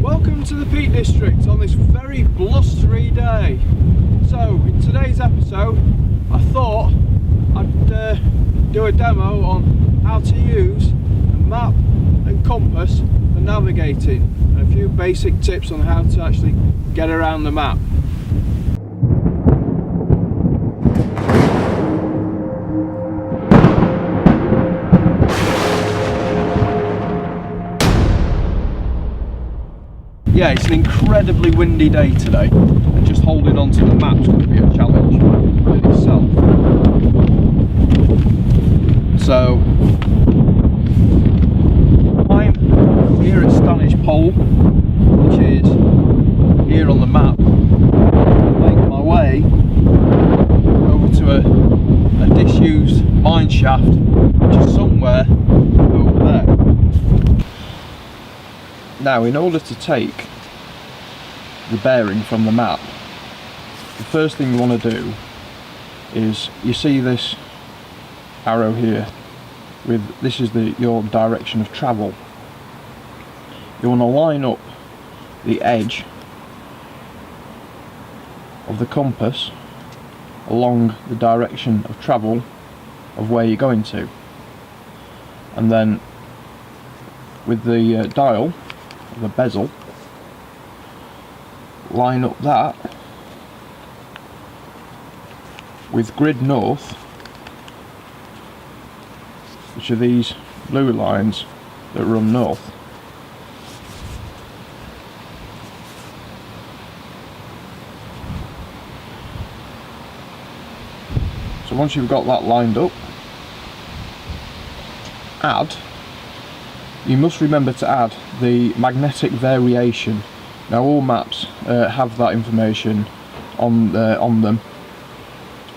Welcome to the Peak District on this very blustery day. So in today's episode I thought I'd do a demo on how to use a map and compass for navigating and a few basic tips on how to actually get around the map. Yeah, it's an incredibly windy day today, and just holding on to the map's going to be a challenge in itself. So, I'm here at Stanish Pole, which is here on the map. Make my way over to a disused mine shaft, which is somewhere over there. Now, in order to take the bearing from the map, the first thing you want to do is, you see this arrow here, with this is your direction of travel. You want to line up the edge of the compass along the direction of travel of where you're going to, and then with the dial, the bezel, line up that with grid north, which are these blue lines that run north. So once you've got that lined up, you must remember to add the magnetic variation. Now all maps have that information on them.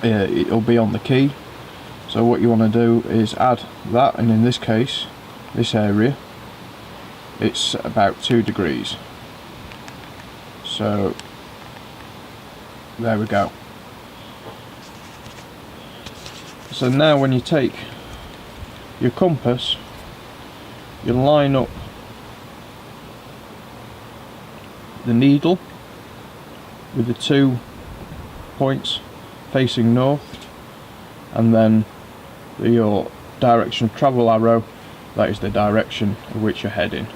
It'll be on the key. So what you want to do is add that, and in this case, this area, it's about 2 degrees. So there we go. So now when you take your compass, you line up the needle with the 2 points facing north, and then your direction of travel arrow, that is the direction of which you're heading.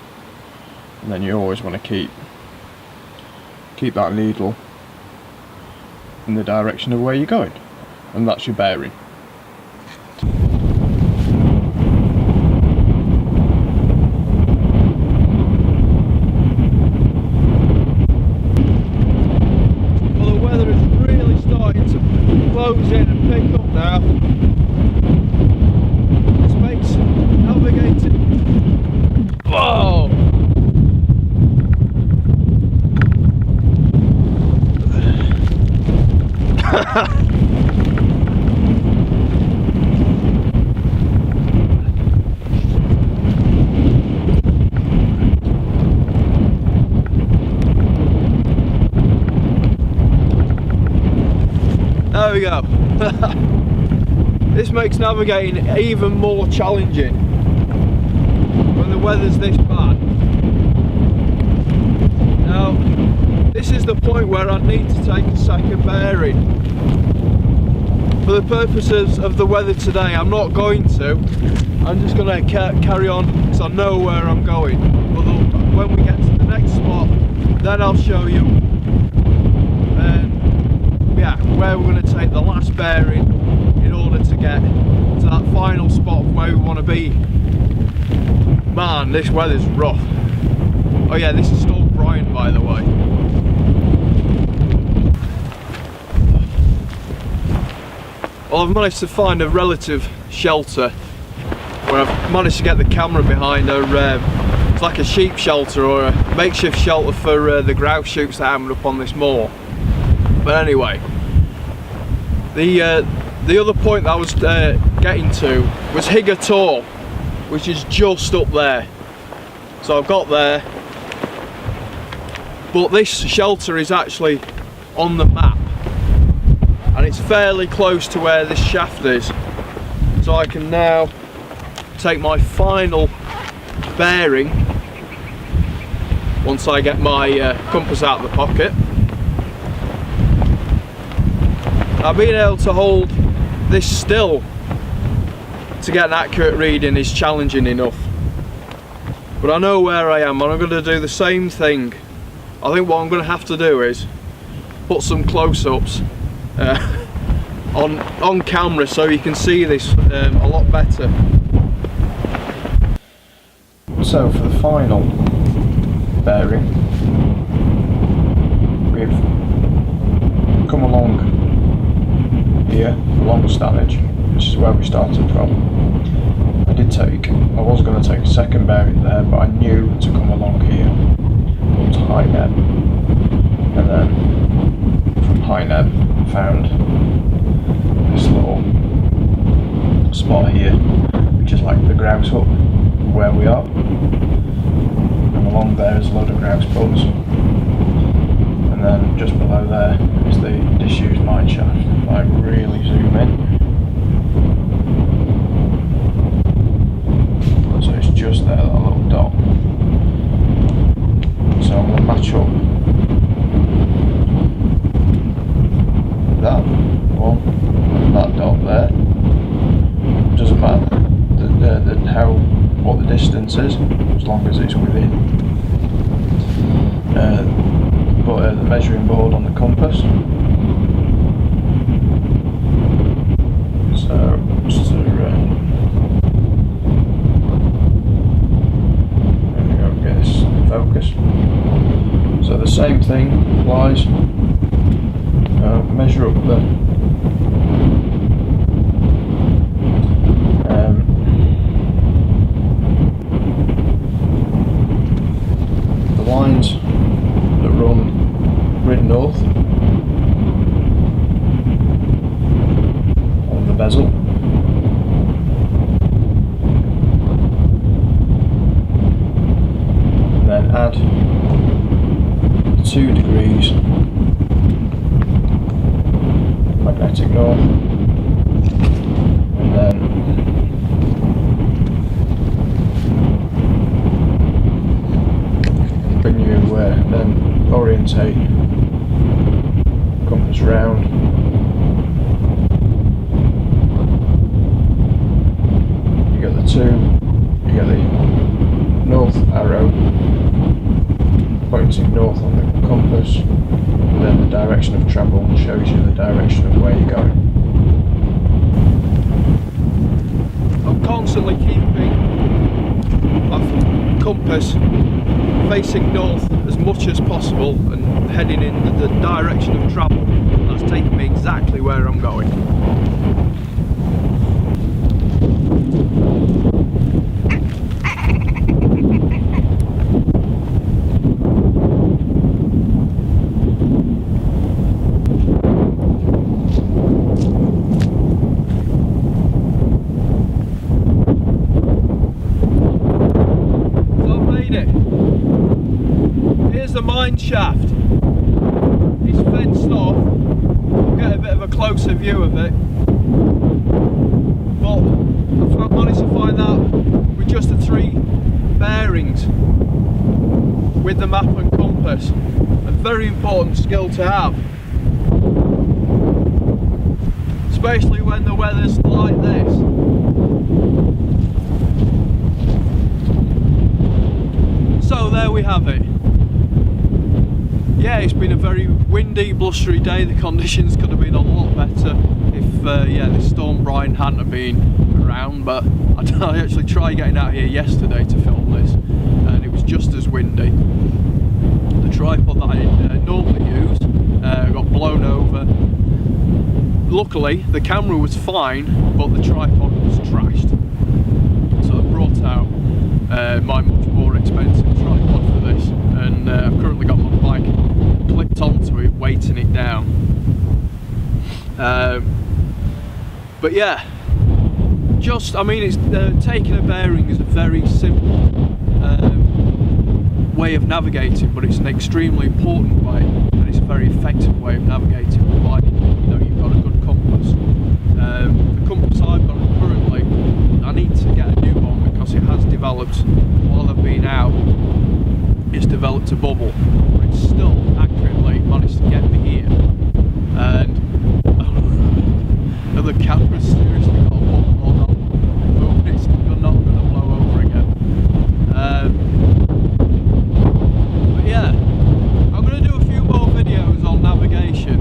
And then you always want to keep that needle in the direction of where you're going, and that's your bearing. Close in and pick up now. This makes navigating. Whoa! There we go. This makes navigating even more challenging when the weather's this bad. Now, this is the point where I need to take a second bearing. For the purposes of the weather today, I'm not going to. I'm just going to carry on because I know where I'm going. But when we get to the next spot, then I'll show you. Where we're going to take the last bearing in order to get to that final spot where we want to be. Man, this weather's rough. Oh yeah, this is still Brian, by the way. Well, I've managed to find a relative shelter where I've managed to get the camera behind it's like a sheep shelter or a makeshift shelter for the grouse shoots that happened up on this moor. But anyway, the other point that I was getting to was Higger Tor, which is just up there. So I've got there, but this shelter is actually on the map, and it's fairly close to where this shaft is. So I can now take my final bearing once I get my compass out of the pocket. Now, being able to hold this still to get an accurate reading is challenging enough, but I know where I am and I'm going to do the same thing. I think what I'm going to have to do is put some close-ups on camera so you can see this a lot better. So for the final bearing, we've come along here, along Stanage, which is where we started from. I was going to take a second bearing there, but I knew to come along here up to High Neb, and then from High Neb found this little spot here, which is like the grouse hut where we are, and along there is a load of grouse butts, and then just below there is the disused mine shaft. I really zoom in, so it's just there, that little dot. So I'm going to match up that one and that dot there. Doesn't matter what the distance is, as long as it's within. Put the measuring board on the compass. So just to there we go, get this focus. So the same thing applies. Measure up the lines that run grid north on the bezel. And then add 2 degrees magnetic north, and then bring you then orientate compass round, you get the north arrow pointing north on the compass, and then the direction of travel shows you the direction of where you're going. I'm constantly keeping my compass facing north as much as possible and heading in the direction of travel. That's taking me exactly where I'm going. The mine shaft is fenced off. We'll get a bit of a closer view of it, but I've managed to find that with just the 3 bearings with the map and compass. A very important skill to have, especially when the weather's like this. So there we have it. Yeah, it's been a very windy, blustery day. The conditions could have been a lot better if the storm Brian hadn't have been around, but I actually tried getting out here yesterday to film this and it was just as windy. The tripod that I normally use got blown over. Luckily the camera was fine, but the tripod was trashed, so I brought out my much more expensive tripod for this, and I've currently got my bike clipped onto it, weighting it down. But yeah, it's taking a bearing is a very simple way of navigating, but it's an extremely important way, and it's a very effective way of navigating, provided you've got a good compass. The compass I've got currently, I need to get a new one because it has developed while I've been out it's developed a bubble, but it's still accurately managed to get me here. And the camera's seriously got a bubble or not, but it's not going to blow over again. But yeah, I'm going to do a few more videos on navigation.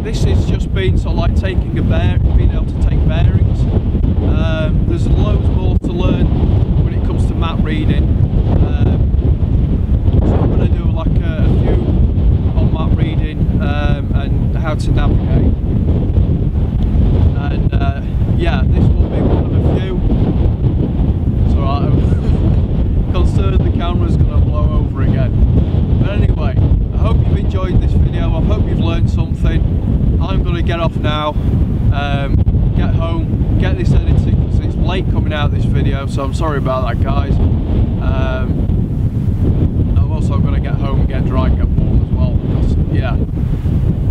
This has just been sort of like taking being able to take bearings. There's loads more to learn when it comes to map reading. So I'm going to do like a few on map reading and how to navigate. And yeah, this will be one of a few. So I'm concerned the camera's going to blow over again. But anyway, I hope you've enjoyed this video. I hope you've learned something. I'm going to get off now, get home, get this edited because it's late coming out this video, so I'm sorry about that, guys. I'm also going to get home and get dry and get warm as well because, yeah,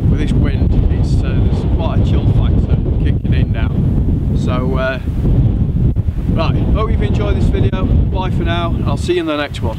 with this wind, it's there's quite a chill factor kicking in now. So, right, hope you've enjoyed this video. Bye for now, and I'll see you in the next one.